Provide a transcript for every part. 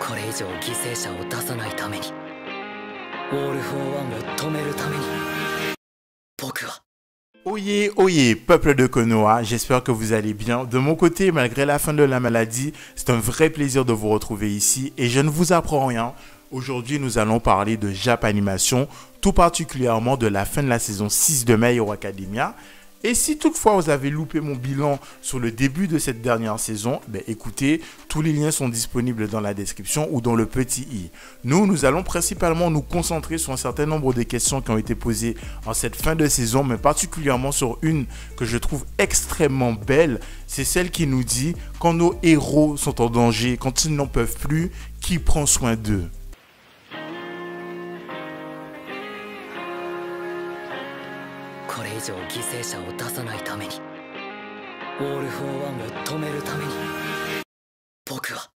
これ以上犠牲者を出さないためにオール・フォー・ワンを止めるために僕は Oyez, oyez, peuple de Konoha, j'espère que vous allez bien. De mon côté, malgré la fin de la maladie, c'est un vrai plaisir de vous retrouver ici et je ne vous apprends rien. Aujourd'hui, nous allons parler de Japanimation, tout particulièrement de la fin de la saison 6 de My Hero Academia. Et si toutefois vous avez loupé mon bilan sur le début de cette dernière saison, écoutez, tous les liens sont disponibles dans la description ou dans le petit i. Nous allons principalement nous concentrer sur un certain nombre de questions qui ont été posées en cette fin de saison, mais particulièrement sur une que je trouve extrêmement belle. C'est celle qui nous dit « Quand nos héros sont en danger, quand ils n'en peuvent plus, qui prend soin d'eux ?» これ以上犠牲者を出さないためにオール・フォー・ワンを止めるために僕は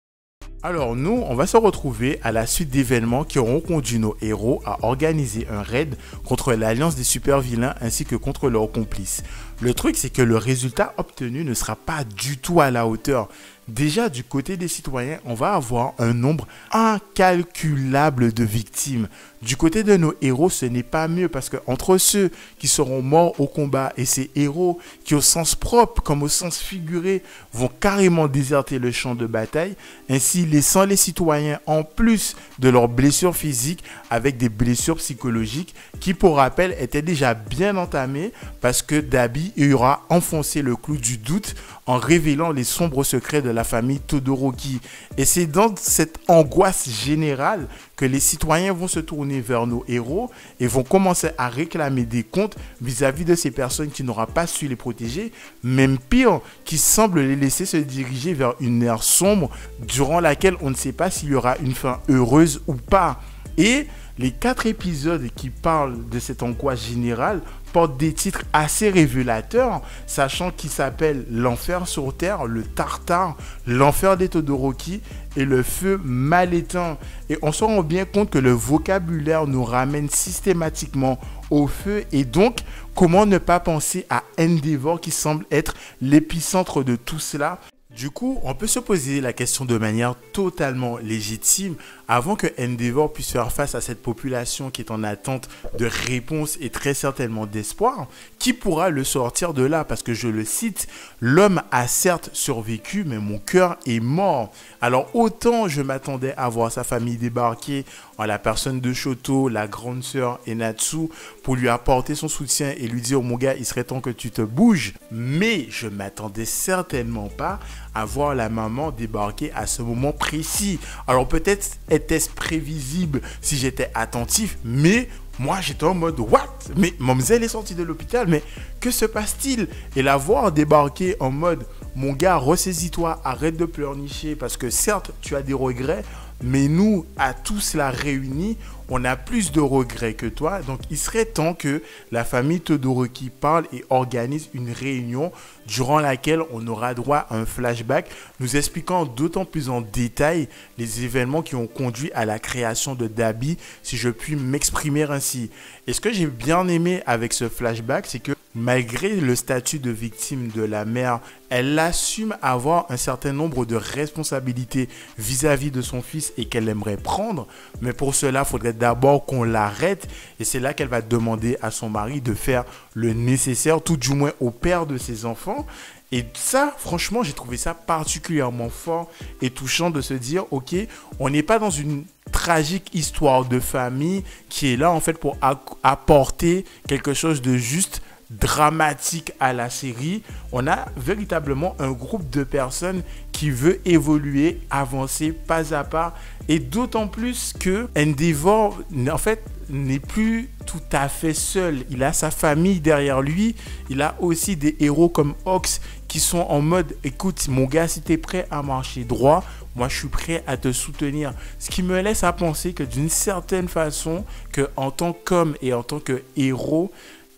Alors nous, on va se retrouver à la suite d'événements qui auront conduit nos héros à organiser un raid contre l'alliance des super vilains ainsi que contre leurs complices. Le truc, c'est que le résultat obtenu ne sera pas du tout à la hauteur. Déjà, du côté des citoyens, on va avoir un nombre incalculable de victimes. Du côté de nos héros, ce n'est pas mieux parce que entre ceux qui seront morts au combat et ces héros qui, au sens propre comme au sens figuré, vont carrément déserter le champ de bataille, ainsi laissant les citoyens en plus de leurs blessures physiques avec des blessures psychologiques qui, pour rappel, étaient déjà bien entamées parce que Dabi y aura enfoncé le clou du doute en révélant les sombres secrets de la famille Todoroki. Et c'est dans cette angoisse générale que les citoyens vont se tourner vers nos héros et vont commencer à réclamer des comptes vis-à-vis de ces personnes qui n'auront pas su les protéger, même pire, qui semblent les laisser se diriger vers une ère sombre durant laquelle on ne sait pas s'il y aura une fin heureuse ou pas. Et les 4 épisodes qui parlent de cette angoisse générale portent des titres assez révélateurs, sachant qu'ils s'appellent l'enfer sur terre, le tartare, l'enfer des Todoroki et le feu mal éteint. Et on se rend bien compte que le vocabulaire nous ramène systématiquement au feu et donc comment ne pas penser à Endeavor qui semble être l'épicentre de tout cela. Du coup, on peut se poser la question de manière totalement légitime avant que Endeavor puisse faire face à cette population qui est en attente de réponses et très certainement d'espoir. Qui pourra le sortir de là? Parce que je le cite, l'homme a certes survécu, mais mon cœur est mort. Alors autant je m'attendais à voir sa famille débarquer en la personne de Shoto, la grande sœur Enatsu, pour lui apporter son soutien et lui dire « Mon gars, il serait temps que tu te bouges ». Mais je m'attendais certainement pas à voir la maman débarquer à ce moment précis. Alors peut-être était-ce prévisible si j'étais attentif, mais moi j'étais en mode « What ?» Mais Mamzelle est sortie de l'hôpital, mais que se passe-t-il? Et la voir débarquer en mode « Mon gars, ressaisis-toi, arrête de pleurnicher parce que certes tu as des regrets, mais nous, à tous cela réunis, on a plus de regrets que toi. Donc, il serait temps que la famille Todoroki parle et organise une réunion durant laquelle on aura droit à un flashback nous expliquant d'autant plus en détail les événements qui ont conduit à la création de Dabi, si je puis m'exprimer ainsi. Et ce que j'ai bien aimé avec ce flashback, c'est que malgré le statut de victime de la mère, elle assume avoir un certain nombre de responsabilités vis-à-vis de son fils et qu'elle aimerait prendre. Mais pour cela, il faudrait d'abord qu'on l'arrête. Et c'est là qu'elle va demander à son mari de faire le nécessaire, tout du moins au père de ses enfants. Et ça, franchement, j'ai trouvé ça particulièrement fort et touchant de se dire, ok, on n'est pas dans une tragique histoire de famille qui est là en fait pour apporter quelque chose de juste dramatique à la série. On a véritablement un groupe de personnes qui veut évoluer, avancer pas à pas, et d'autant plus que Endeavor en fait n'est plus tout à fait seul. Il a sa famille derrière lui, il a aussi des héros comme Ox qui sont en mode écoute mon gars, si tu es prêt à marcher droit, moi je suis prêt à te soutenir. Ce qui me laisse à penser que d'une certaine façon, que en tant qu'homme et en tant que héros,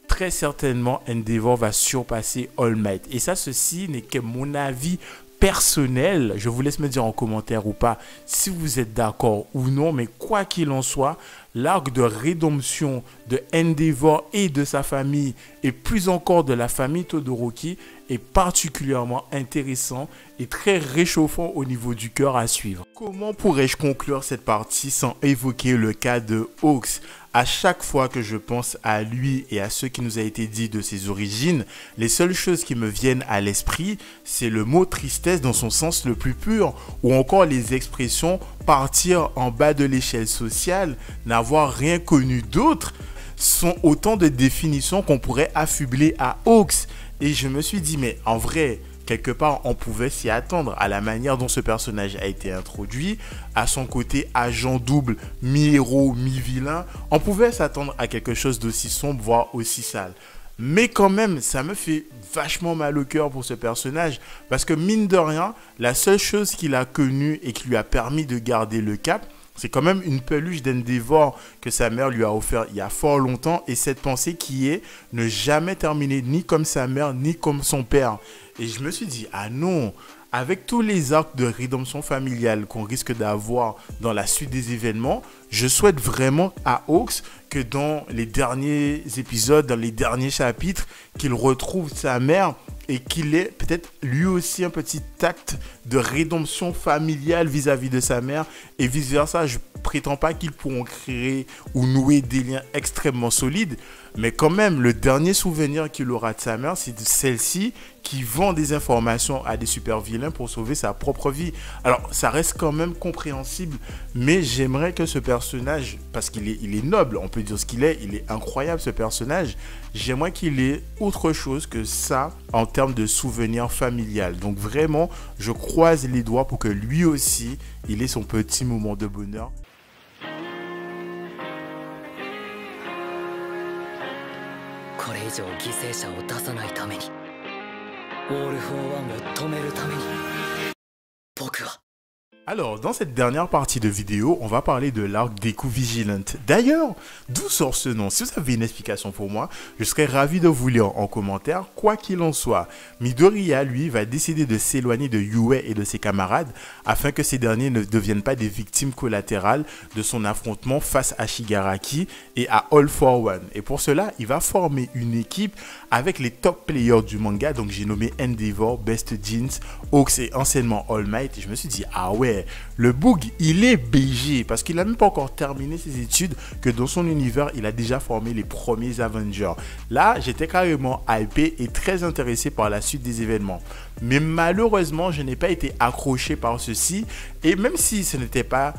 très certainement Endeavor va surpasser All Might. Et ça, ceci n'est que mon avis personnel. Je vous laisse me dire en commentaire ou pas si vous êtes d'accord ou non, mais quoi qu'il en soit, l'arc de rédemption de Endeavor et de sa famille, et plus encore de la famille Todoroki, est particulièrement intéressant et très réchauffant au niveau du cœur à suivre. Comment pourrais-je conclure cette partie sans évoquer le cas de Hawks? À chaque fois que je pense à lui et à ce qui nous a été dit de ses origines, les seules choses qui me viennent à l'esprit, c'est le mot tristesse dans son sens le plus pur, ou encore les expressions partir en bas de l'échelle sociale, n'avoir rien connu d'autre, sont autant de définitions qu'on pourrait affubler à Hawks. Et je me suis dit, mais en vrai, quelque part, on pouvait s'y attendre à la manière dont ce personnage a été introduit, à son côté agent double, mi-héros, mi-vilain. On pouvait s'attendre à quelque chose d'aussi sombre, voire aussi sale. Mais quand même, ça me fait vachement mal au cœur pour ce personnage, parce que mine de rien, la seule chose qu'il a connue et qui lui a permis de garder le cap, c'est quand même une peluche d'Endeavor que sa mère lui a offert il y a fort longtemps, et cette pensée qui est ne jamais terminer ni comme sa mère ni comme son père. Et je me suis dit, ah non, avec tous les arcs de rédemption familiale qu'on risque d'avoir dans la suite des événements, je souhaite vraiment à Hawks que dans les derniers épisodes, dans les derniers chapitres, qu'il retrouve sa mère et qu'il ait peut-être lui aussi un petit acte de rédemption familiale vis-à-vis de sa mère et vice-versa. Je prétends pas qu'ils pourront créer ou nouer des liens extrêmement solides, mais quand même, le dernier souvenir qu'il aura de sa mère, c'est de celle-ci qui vend des informations à des super vilains pour sauver sa propre vie. Alors, ça reste quand même compréhensible, mais j'aimerais que ce personnage, parce qu'il est noble, on peut dire ce qu'il est, il est incroyable ce personnage, j'aimerais qu'il ait autre chose que ça en termes de souvenir familial. Donc vraiment, je croise les doigts pour que lui aussi, il ait son petit moment de bonheur. これ以上犠牲者を出さないためにオール・フォー・ワンを止めるために僕は Alors, dans cette dernière partie de vidéo, on va parler de l'arc Deku Vigilant. D'ailleurs, d'où sort ce nom? Si vous avez une explication pour moi, je serais ravi de vous lire en commentaire. Quoi qu'il en soit, Midoriya, lui, va décider de s'éloigner de Yue et de ses camarades afin que ces derniers ne deviennent pas des victimes collatérales de son affrontement face à Shigaraki et à All for One. Et pour cela, il va former une équipe avec les top players du manga. Donc, j'ai nommé Endeavor, Best Jeans, Hawks et anciennement All Might. Et je me suis dit, ah ouais, le Boog, il est BG parce qu'il n'a même pas encore terminé ses études que dans son univers, il a déjà formé les premiers Avengers. Là, j'étais carrément hypé et très intéressé par la suite des événements. Mais malheureusement, je n'ai pas été accroché par ceci. Et même si ce n'était pas...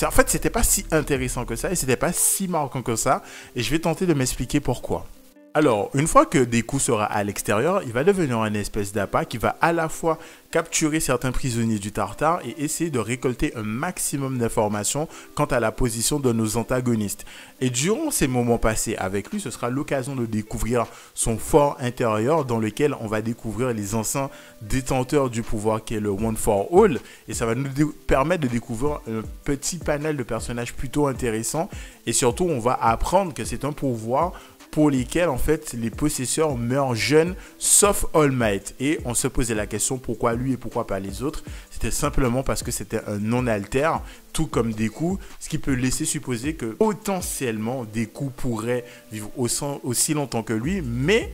En fait, c'était pas si intéressant que ça et c'était pas si marquant que ça. Et je vais tenter de m'expliquer pourquoi. Alors, une fois que Deku sera à l'extérieur, il va devenir une espèce d'appât qui va à la fois capturer certains prisonniers du Tartare et essayer de récolter un maximum d'informations quant à la position de nos antagonistes. Et durant ces moments passés avec lui, ce sera l'occasion de découvrir son fort intérieur dans lequel on va découvrir les anciens détenteurs du pouvoir qui est le One for All. Et ça va nous permettre de découvrir un petit panel de personnages plutôt intéressants. Et surtout, on va apprendre que c'est un pouvoir pour lesquels en fait les possesseurs meurent jeunes sauf All Might. Et on se posait la question pourquoi lui et pourquoi pas les autres. C'était simplement parce que c'était un non-alter, tout comme Deku, ce qui peut laisser supposer que potentiellement Deku pourrait vivre aussi longtemps que lui, mais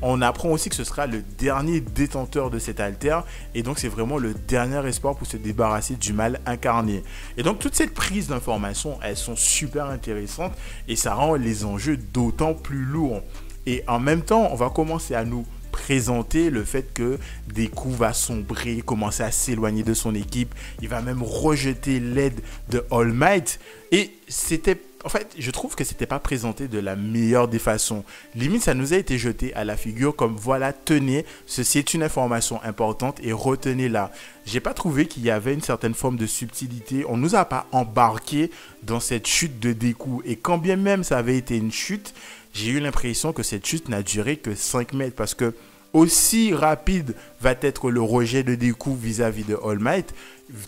on apprend aussi que ce sera le dernier détenteur de cet alter et donc c'est vraiment le dernier espoir pour se débarrasser du mal incarné. Et donc toute cette prise d'informations, elles sont super intéressantes et ça rend les enjeux d'autant plus lourds. Et en même temps, on va commencer à nous présenter le fait que Deku va sombrer, commencer à s'éloigner de son équipe, il va même rejeter l'aide de All Might et c'était... En fait, je trouve que c'était pas présenté de la meilleure des façons. Limite, ça nous a été jeté à la figure comme voilà, tenez, ceci est une information importante et retenez-la. J'ai pas trouvé qu'il y avait une certaine forme de subtilité. On nous a pas embarqué dans cette chute de Deku. Et quand bien même ça avait été une chute, j'ai eu l'impression que cette chute n'a duré que 5 mètres parce que aussi rapide va être le rejet de Deku vis-à-vis de All Might.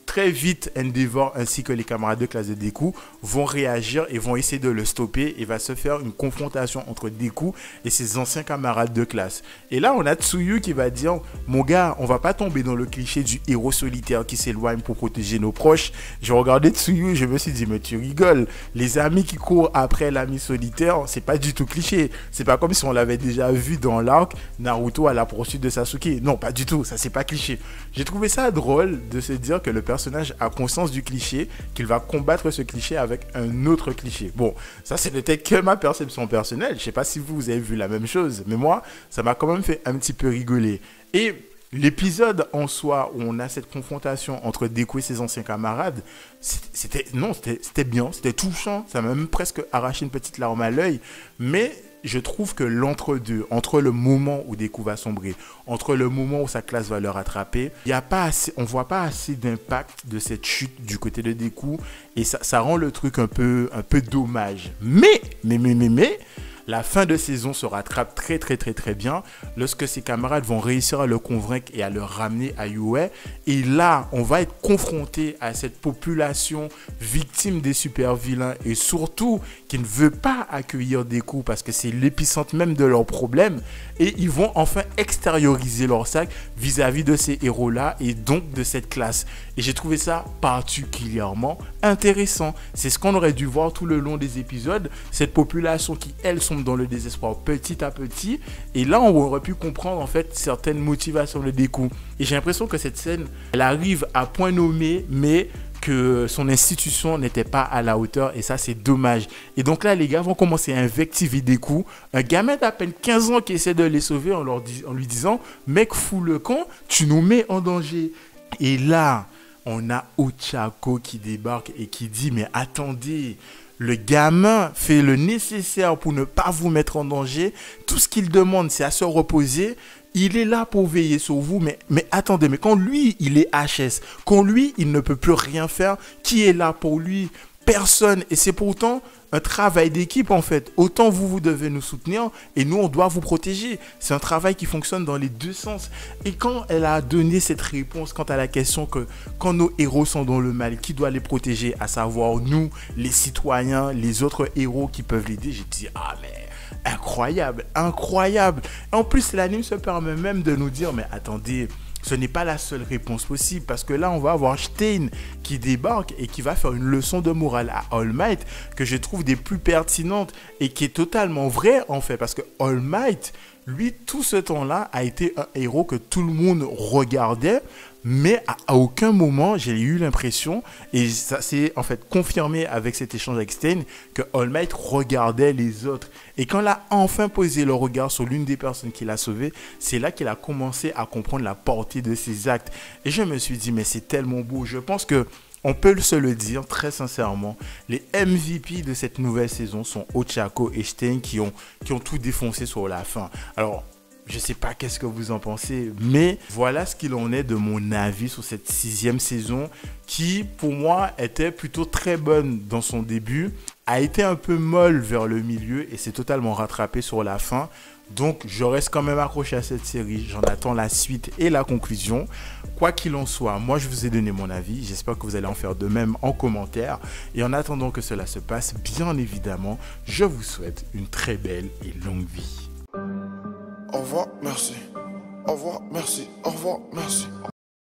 Très vite, Endeavor ainsi que les camarades de classe de Deku vont réagir et vont essayer de le stopper et va se faire une confrontation entre Deku et ses anciens camarades de classe. Et là, on a Tsuyu qui va dire « Mon gars, on va pas tomber dans le cliché du héros solitaire qui s'éloigne pour protéger nos proches. » J'ai regardé Tsuyu et je me suis dit « Mais tu rigoles, les amis qui courent après l'ami solitaire, c'est pas du tout cliché. C'est pas comme si on l'avait déjà vu dans l'arc Naruto à la poursuite de Sasuke. Non, pas du tout, ça c'est pas cliché. » J'ai trouvé ça drôle de se dire que le personnage a conscience du cliché, qu'il va combattre ce cliché avec un autre cliché. Bon, ça c'est peut-être que ma perception personnelle. Je sais pas si vous avez vu la même chose, mais moi, ça m'a quand même fait un petit peu rigoler. Et l'épisode en soi où on a cette confrontation entre Deku et ses anciens camarades, c'était bien, c'était touchant, ça m'a même presque arraché une petite larme à l'œil, mais je trouve que l'entre-deux, entre le moment où Deku va sombrer, entre le moment où sa classe va le rattraper, on voit pas assez d'impact de cette chute du côté de Deku et ça rend le truc un peu dommage. Mais, la fin de saison se rattrape très bien lorsque ses camarades vont réussir à le convaincre et à le ramener à UA. Et là, on va être confronté à cette population victime des super vilains et surtout qui ne veut pas accueillir Deku parce que c'est l'épicentre même de leurs problèmes. Et ils vont enfin extérioriser leur sac vis-à-vis de ces héros-là et donc de cette classe. Et j'ai trouvé ça particulièrement intéressant. C'est ce qu'on aurait dû voir tout le long des épisodes. Cette population qui, elles, sont dans le désespoir petit à petit. Et là, on aurait pu comprendre en fait certaines motivations de Deku. Et j'ai l'impression que cette scène, elle arrive à point nommé, mais que son institution n'était pas à la hauteur et ça c'est dommage. Et donc là les gars vont commencer à invectiver Deku, un gamin d'à peine 15 ans qui essaie de les sauver en lui disant mec fous le camp, tu nous mets en danger. Et là on a Ochako qui débarque et qui dit mais attendez, le gamin fait le nécessaire pour ne pas vous mettre en danger, tout ce qu'il demande c'est à se reposer. Il est là pour veiller sur vous, mais attendez, mais quand lui, il est HS, quand lui, il ne peut plus rien faire, qui est là pour lui? Personne. Et c'est pourtant un travail d'équipe, en fait. Autant vous devez nous soutenir et nous, on doit vous protéger. C'est un travail qui fonctionne dans les deux sens. Et quand elle a donné cette réponse quant à la question que quand nos héros sont dans le mal, qui doit les protéger? À savoir nous, les citoyens, les autres héros qui peuvent l'aider, j'ai dit, ah mais... incroyable. En plus, l'anime se permet même de nous dire, mais attendez, ce n'est pas la seule réponse possible, parce que là, on va avoir Stein qui débarque et qui va faire une leçon de morale à All Might, que je trouve des plus pertinentes et qui est totalement vraie, en fait, parce que All Might, lui, tout ce temps-là, a été un héros que tout le monde regardait, mais à aucun moment, j'ai eu l'impression, et ça s'est en fait confirmé avec cet échange avec Stein, que All Might regardait les autres. Et quand il a enfin posé le regard sur l'une des personnes qu'il a sauvées, c'est là qu'il a commencé à comprendre la portée de ses actes. Et je me suis dit, mais c'est tellement beau. Je pense que on peut se le dire très sincèrement, les MVP de cette nouvelle saison sont Ochako et Stein qui ont tout défoncé sur la fin. Alors, je sais pas qu'est-ce que vous en pensez, mais voilà ce qu'il en est de mon avis sur cette 6e saison qui, pour moi, était plutôt très bonne dans son début, a été un peu molle vers le milieu et s'est totalement rattrapée sur la fin. Donc, je reste quand même accroché à cette série. J'en attends la suite et la conclusion. Quoi qu'il en soit, moi, je vous ai donné mon avis. J'espère que vous allez en faire de même en commentaire. Et en attendant que cela se passe, bien évidemment, je vous souhaite une très belle et longue vie. Au revoir, merci. Au revoir, merci. Au revoir, merci.